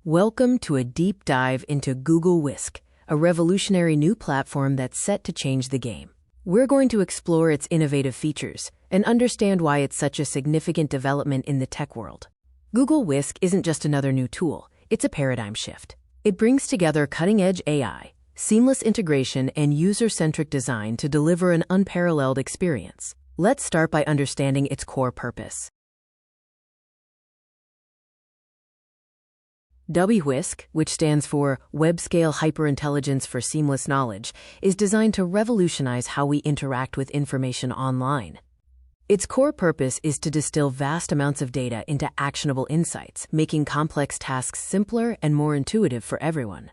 Welcome to a deep dive into Google WHISK, a revolutionary new platform that's set to change the game. We're going to explore its innovative features and understand why it's such a significant development in the tech world. Google WHISK isn't just another new tool, it's a paradigm shift. It brings together cutting-edge AI, seamless integration, and user-centric design to deliver an unparalleled experience. Let's start by understanding its core purpose. WHISK, which stands for Web-Scale Hyperintelligence for Seamless Knowledge, is designed to revolutionize how we interact with information online. Its core purpose is to distill vast amounts of data into actionable insights, making complex tasks simpler and more intuitive for everyone.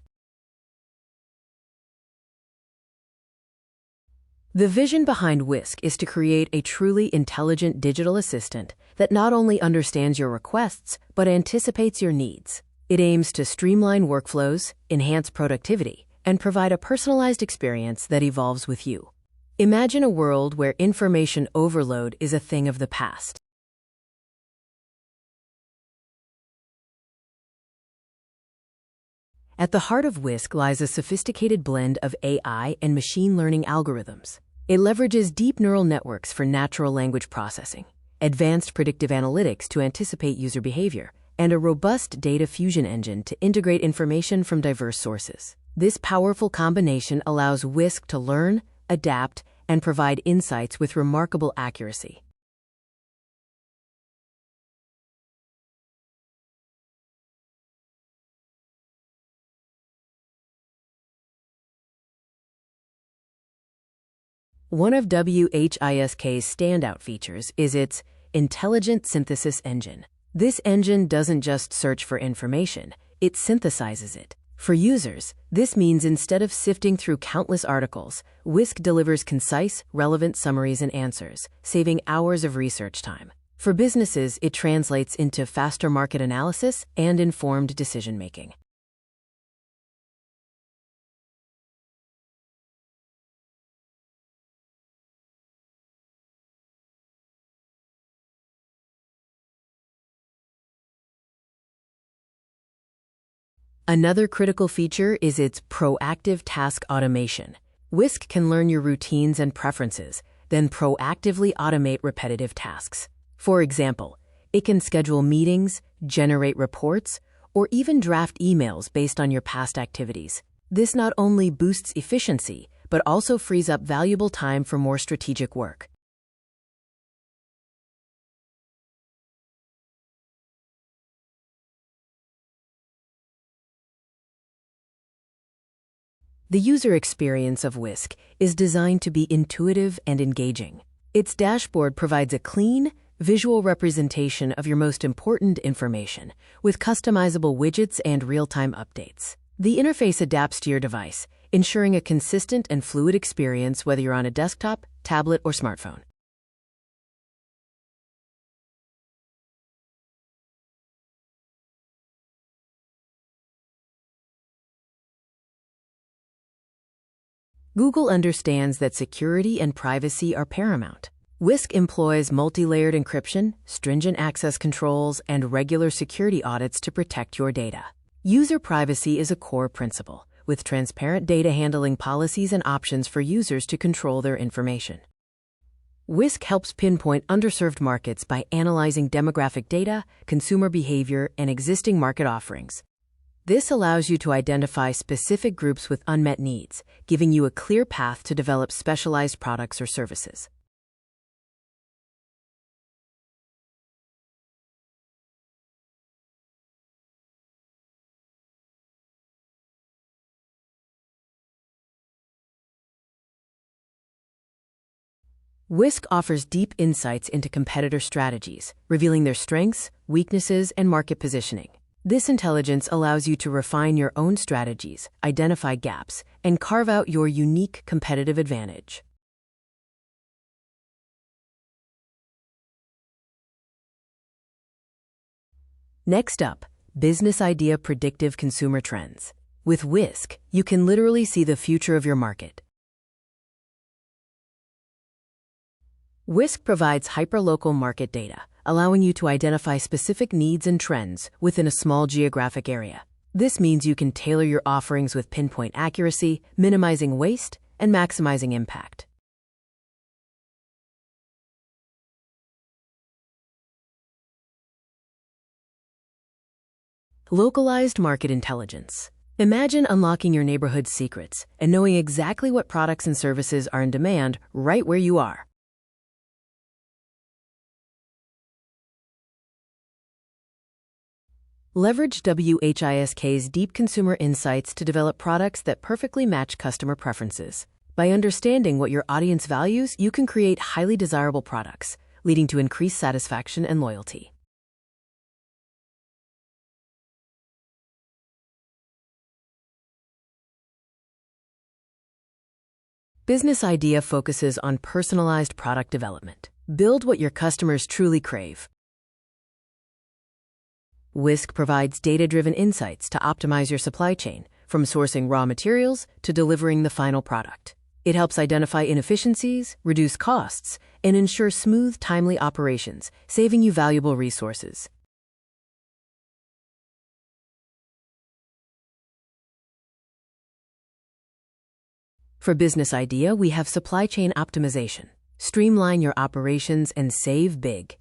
The vision behind WHISK is to create a truly intelligent digital assistant that not only understands your requests, but anticipates your needs. It aims to streamline workflows, enhance productivity, and provide a personalized experience that evolves with you. Imagine a world where information overload is a thing of the past. At the heart of WHISK lies a sophisticated blend of AI and machine learning algorithms. It leverages deep neural networks for natural language processing, advanced predictive analytics to anticipate user behavior, and a robust data fusion engine to integrate information from diverse sources. This powerful combination allows WHISK to learn, adapt, and provide insights with remarkable accuracy. One of WHISK's standout features is its intelligent synthesis engine. This engine doesn't just search for information, it synthesizes it. For users, this means instead of sifting through countless articles, WHISK delivers concise, relevant summaries and answers, saving hours of research time. For businesses, it translates into faster market analysis and informed decision-making. Another critical feature is its proactive task automation. WHISK can learn your routines and preferences, then proactively automate repetitive tasks. For example, it can schedule meetings, generate reports, or even draft emails based on your past activities. This not only boosts efficiency, but also frees up valuable time for more strategic work. The user experience of WHISK is designed to be intuitive and engaging. Its dashboard provides a clean, visual representation of your most important information, with customizable widgets and real-time updates. The interface adapts to your device, ensuring a consistent and fluid experience whether you're on a desktop, tablet, or smartphone. Google understands that security and privacy are paramount. WHISK employs multi-layered encryption, stringent access controls, and regular security audits to protect your data. User privacy is a core principle, with transparent data handling policies and options for users to control their information. WHISK helps pinpoint underserved markets by analyzing demographic data, consumer behavior, and existing market offerings. This allows you to identify specific groups with unmet needs, giving you a clear path to develop specialized products or services. WHISK offers deep insights into competitor strategies, revealing their strengths, weaknesses, and market positioning. This intelligence allows you to refine your own strategies, identify gaps, and carve out your unique competitive advantage. Next up, business idea predictive consumer trends. With WHISK, you can literally see the future of your market. WHISK provides hyperlocal market data, allowing you to identify specific needs and trends within a small geographic area. This means you can tailor your offerings with pinpoint accuracy, minimizing waste and maximizing impact. Localized market intelligence. Imagine unlocking your neighborhood's secrets and knowing exactly what products and services are in demand right where you are. Leverage WHISK's deep consumer insights to develop products that perfectly match customer preferences. By understanding what your audience values, you can create highly desirable products, leading to increased satisfaction and loyalty. Business Idea focuses on personalized product development. Build what your customers truly crave. Whisk provides data-driven insights to optimize your supply chain, from sourcing raw materials to delivering the final product. It helps identify inefficiencies, reduce costs, and ensure smooth, timely operations, saving you valuable resources. For Business Idea, we have supply chain optimization. Streamline your operations and save big.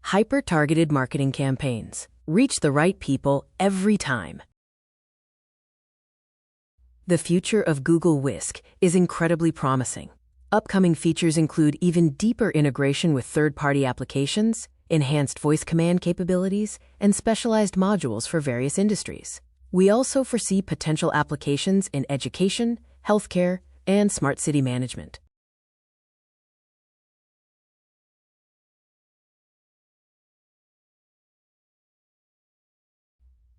Hyper-targeted marketing campaigns. Reach the right people every time. The future of Google WHISK is incredibly promising. Upcoming features include even deeper integration with third-party applications, enhanced voice command capabilities, and specialized modules for various industries. We also foresee potential applications in education, healthcare, and smart city management.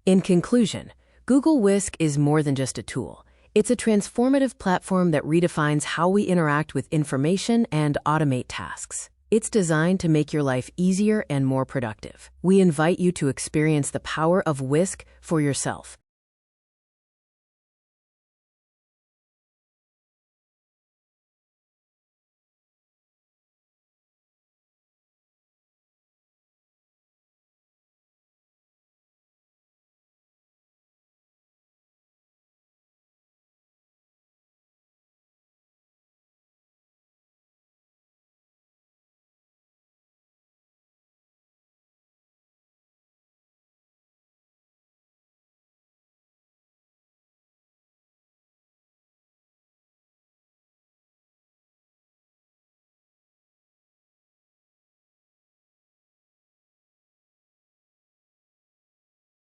In conclusion, Google WHISK is more than just a tool. It's a transformative platform that redefines how we interact with information and automate tasks. It's designed to make your life easier and more productive. We invite you to experience the power of WHISK for yourself.